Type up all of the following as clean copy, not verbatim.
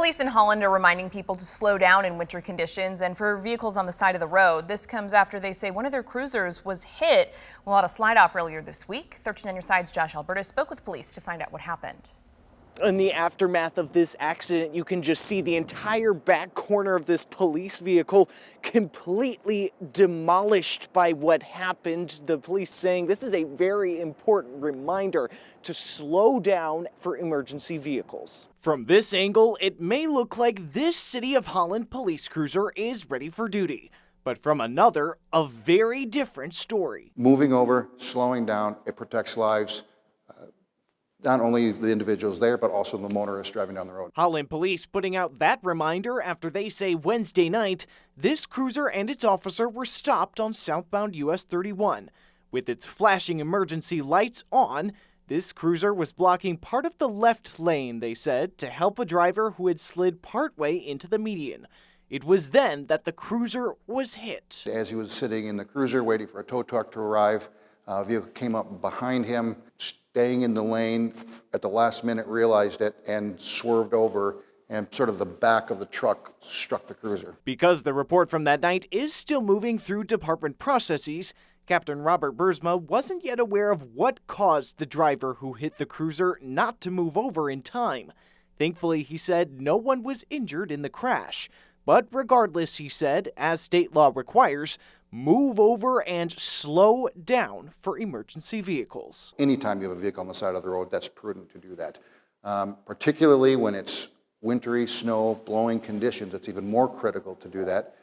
Police in Holland are reminding people to slow down in winter conditions and for vehicles on the side of the road. This comes after they say one of their cruisers was hit while at a slide-off earlier this week. 13 on your side's Josh Alberta spoke with police to find out what happened. In the aftermath of this accident, you can just see the entire back corner of this police vehicle completely demolished by what happened. The police saying this is a very important reminder to slow down for emergency vehicles. From this angle, it may look like this City of Holland police cruiser is ready for duty. But from another, a very different story. Moving over, slowing down, it protects lives. Not only the individuals there, but also the motorists driving down the road. Holland Police putting out that reminder after they say Wednesday night, this cruiser and its officer were stopped on southbound US 31. With its flashing emergency lights on, this cruiser was blocking part of the left lane, they said, to help a driver who had slid partway into the median. It was then that the cruiser was hit. As he was sitting in the cruiser waiting for a tow truck to arrive, a vehicle came up behind him, staying in the lane at the last minute, realized it and swerved over, and sort of the back of the truck struck the cruiser. Because the report from that night is still moving through department processes, Captain Robert Bursma wasn't yet aware of what caused the driver who hit the cruiser not to move over in time. Thankfully, he said no one was injured in the crash. But regardless, he said, as state law requires, move over and slow down for emergency vehicles. Anytime you have a vehicle on the side of the road, that's prudent to do that. Particularly when it's wintry, snow, blowing conditions, it's even more critical to do that.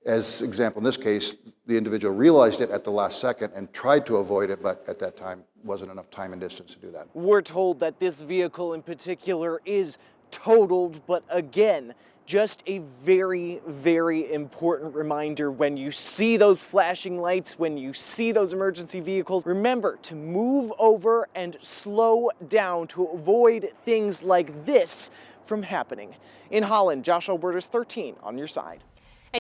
As example, in this case, the individual realized it at the last second and tried to avoid it, but at that time wasn't enough time and distance to do that. We're told that this vehicle in particular is totaled, but again, just a very, very important reminder when you see those flashing lights, when you see those emergency vehicles, remember to move over and slow down to avoid things like this from happening. In Holland, Josh Alberta's 13 on your side.